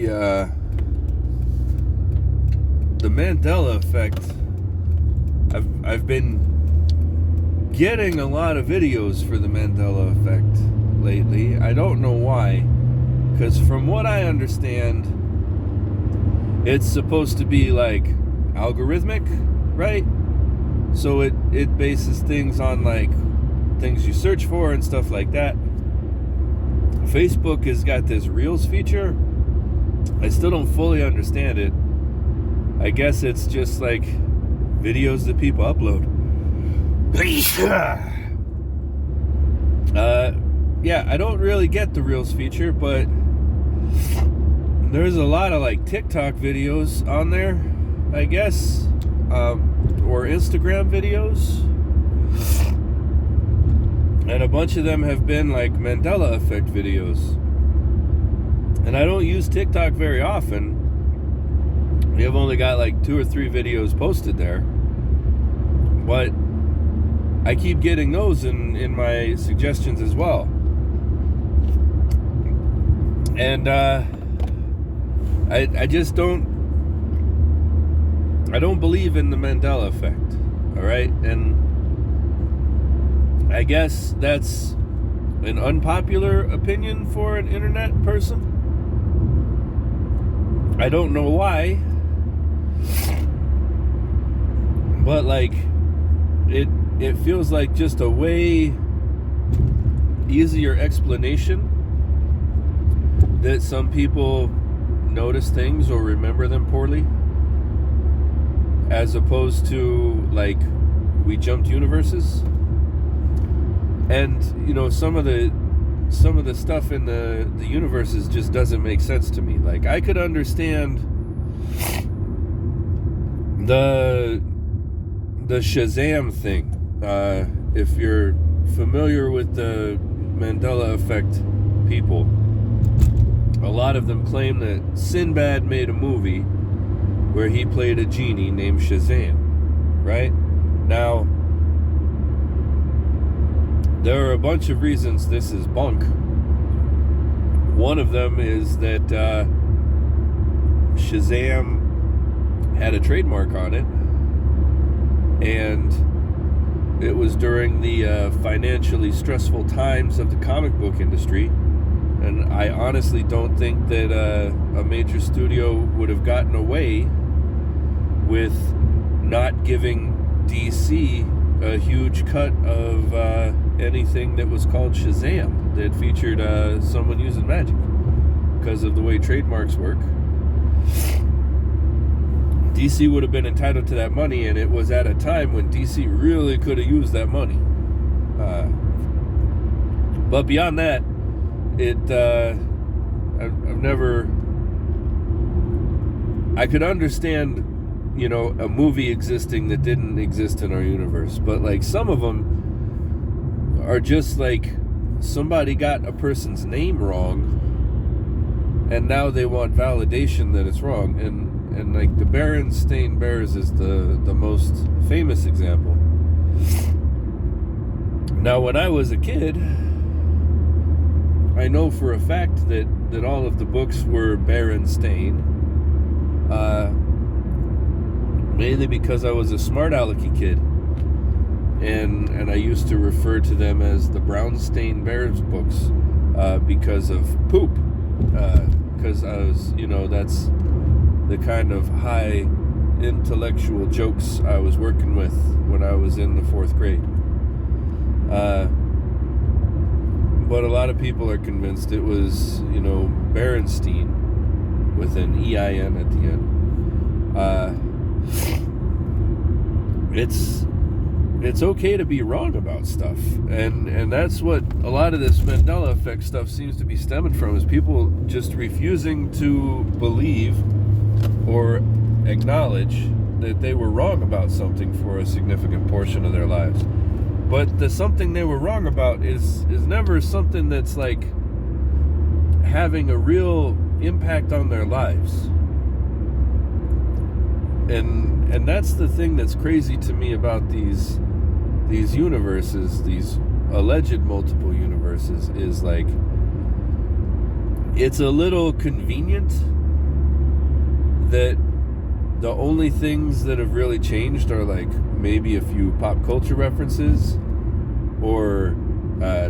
the Mandela Effect. I've been getting a lot of videos for the Mandela Effect lately. I don't know why, because from what I understand, it's supposed to be like algorithmic, right? So it bases things on like things you search for and stuff like that. Facebook has got this Reels feature. I still don't fully understand it. I guess it's just like videos that people upload. Yeah, I don't really get the Reels feature, but there's a lot of like TikTok videos on there, I guess, or Instagram videos, and a bunch of them have been like Mandela Effect videos. And I don't use TikTok very often. We have only got like 2 or 3 videos posted there, but I keep getting those in my suggestions as well. And I just don't believe in the Mandela Effect, all right? And I guess that's an unpopular opinion for an internet person. I don't know why, but like it feels like just a way easier explanation that some people notice things or remember them poorly, as opposed to like we jumped universes. And you know, some of the stuff in the universes just doesn't make sense to me. Like, I could understand the Shazam thing. If you're familiar with the Mandela Effect people, a lot of them claim that Sinbad made a movie where he played a genie named Shazam, right? Now, there are a bunch of reasons this is bunk. One of them is that Shazam had a trademark on it, and it was during the financially stressful times of the comic book industry, and I honestly don't think that a major studio would have gotten away with not giving DC a huge cut of anything that was called Shazam that featured someone using magic, because of the way trademarks work. DC would have been entitled to that money, and it was at a time when DC really could have used that money. But beyond that, I could understand, you know, a movie existing that didn't exist in our universe, but like some of them are just like somebody got a person's name wrong, and now they want validation that it's wrong. And like the Berenstain Bears is the most famous example. Now, when I was a kid, I know for a fact that all of the books were Berenstain, mainly because I was a smart alecky kid, and I used to refer to them as the Brownstein Bears books because of poop, because I was, you know, that's the kind of high intellectual jokes I was working with when I was in the 4th grade. But a lot of people are convinced it was, you know, Berenstein with an EIN at the end. It's okay to be wrong about stuff, and that's what a lot of this Mandela Effect stuff seems to be stemming from, is people just refusing to believe or acknowledge that they were wrong about something for a significant portion of their lives. But the something they were wrong about is never something that's like having a real impact on their lives. And that's the thing that's crazy to me about these universes, these alleged multiple universes, is like, it's a little convenient that the only things that have really changed are like maybe a few pop culture references or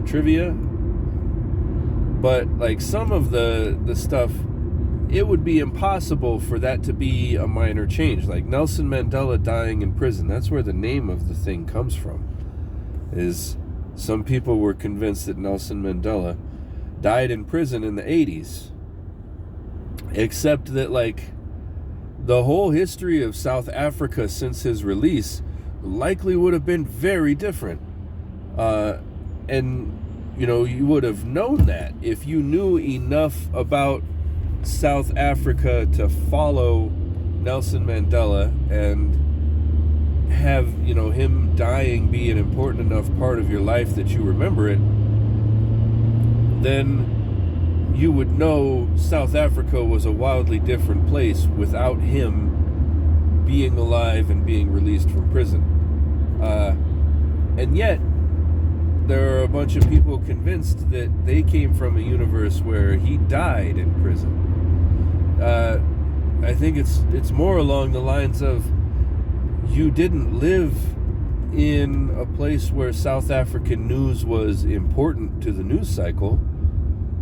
trivia. But like some of the stuff, it would be impossible for that to be a minor change. Like Nelson Mandela dying in prison, that's where the name of the thing comes from. Is some people were convinced that Nelson Mandela died in prison in the 80s. Except that like the whole history of South Africa since his release likely would have been very different. And you know, you would have known that if you knew enough about South Africa to follow Nelson Mandela and have, you know, him dying be an important enough part of your life that you remember it, then you would know South Africa was a wildly different place without him being alive and being released from prison. And yet there are a bunch of people convinced that they came from a universe where he died in prison. I think it's more along the lines of you didn't live in a place where South African news was important to the news cycle,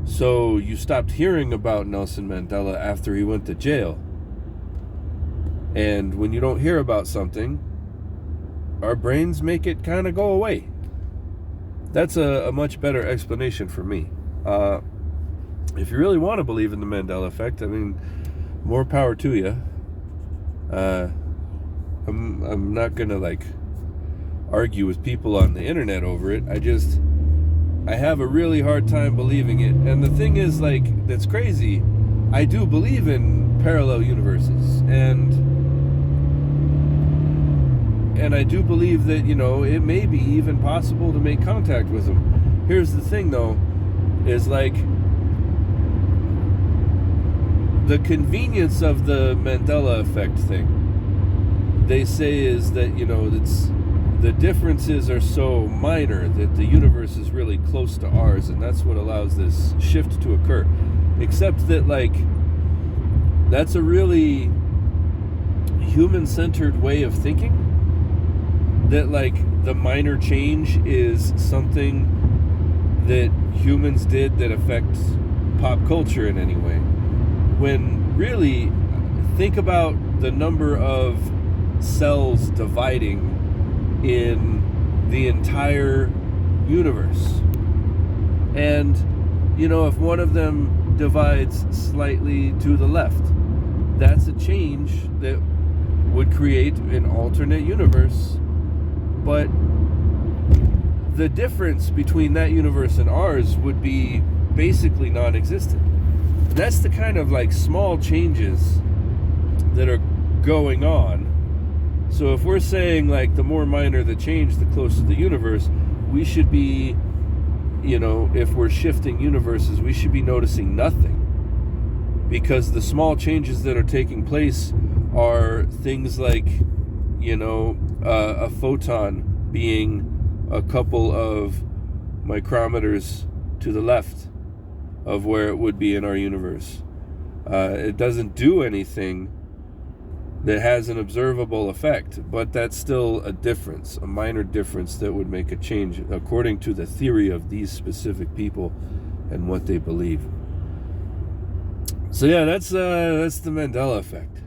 so you stopped hearing about Nelson Mandela after he went to jail. And when you don't hear about something, our brains make it kind of go away. That's a much better explanation for me. If you really want to believe in the Mandela Effect, I mean, more power to you. I'm not gonna like argue with people on the internet over it. I have a really hard time believing it. And the thing is, like, that's crazy. I do believe in parallel universes, and I do believe that, you know, it may be even possible to make contact with them. Here's the thing, though, is like the convenience of the Mandela Effect thing. They say is that, you know, the differences are so minor that the universe is really close to ours, and that's what allows this shift to occur. Except that, like, that's a really human-centered way of thinking. That, like, the minor change is something that humans did that affects pop culture in any way. When really, think about the number of cells dividing in the entire universe. And, you know, if one of them divides slightly to the left, that's a change that would create an alternate universe. But the difference between that universe and ours would be basically non-existent. That's the kind of like small changes that are going on. So if we're saying like the more minor the change, the closer the universe, we should be, you know, if we're shifting universes, we should be noticing nothing. Because the small changes that are taking place are things like, you know, a photon being a couple of micrometers to the left of where it would be in our universe. It doesn't do anything that has an observable effect, but that's still a difference, a minor difference that would make a change according to the theory of these specific people and what they believe. So yeah, that's the Mandela Effect.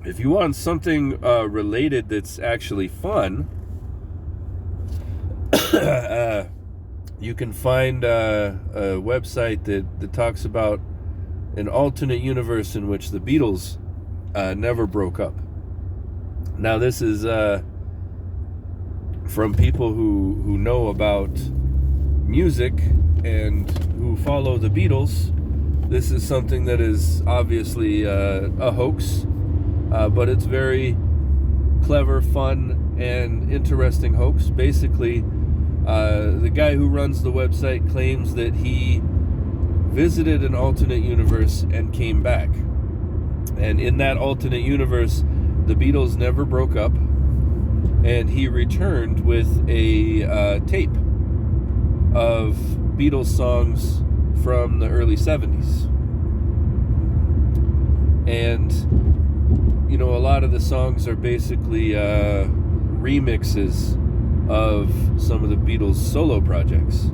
If you want something related that's actually fun, you can find a website that talks about an alternate universe in which the Beatles never broke up. Now, this is from people who know about music and who follow the Beatles. This is something that is obviously a hoax. But it's very clever, fun, and interesting hoax. Basically, the guy who runs the website claims that he visited an alternate universe and came back. And in that alternate universe, the Beatles never broke up, and he returned with a tape of Beatles songs from the early 70s. And you know, a lot of the songs are basically remixes of some of the Beatles' solo projects.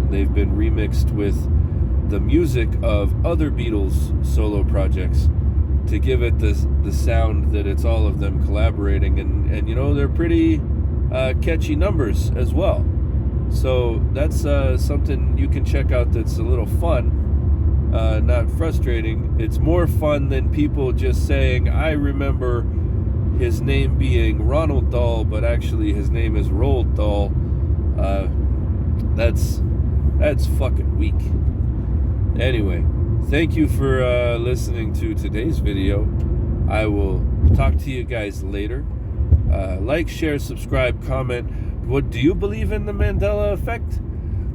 They've been remixed with the music of other Beatles solo projects to give it the sound that it's all of them collaborating, and you know, they're pretty catchy numbers as well. So that's something you can check out that's a little fun, not frustrating. It's more fun than people just saying, I remember his name being Ronald Dahl, but actually his name is Roald Dahl. That's fucking weak. Anyway, thank you for listening to today's video. I will talk to you guys later. Like, share, subscribe, comment. What do you believe in the Mandela Effect?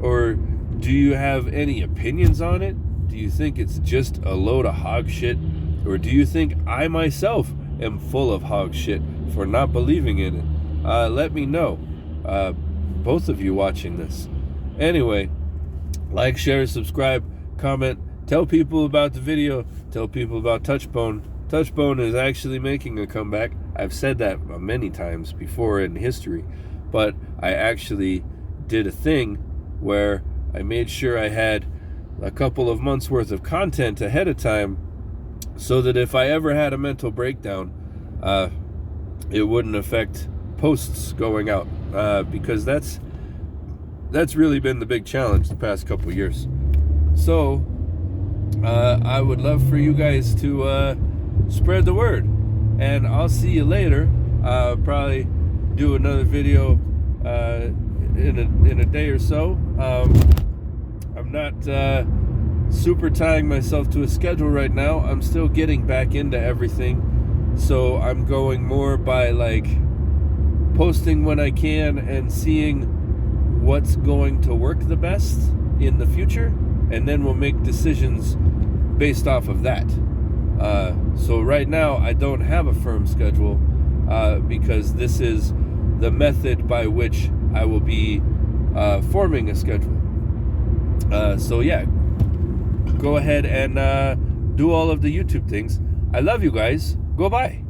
Or do you have any opinions on it? Do you think it's just a load of hog shit? Or do you think I myself am full of hog shit for not believing in it? Let me know. Both of you watching this. Anyway, like, share, subscribe, comment, tell people about the video, tell people about Touchbone. Touchbone is actually making a comeback. I've said that many times before in history, but I actually did a thing where I made sure I had a couple of months worth of content ahead of time so that if I ever had a mental breakdown, it wouldn't affect posts going out, because that's really been the big challenge the past couple of years. So I would love for you guys to spread the word, and I'll see you later. Probably do another video in a day or so. I'm not super tying myself to a schedule right now. I'm still getting back into everything, so I'm going more by like posting when I can and seeing what's going to work the best in the future, and then we'll make decisions based off of that. So right now I don't have a firm schedule, because this is the method by which I will be forming a schedule. So yeah, go ahead and do all of the YouTube things. I love you guys. Goodbye.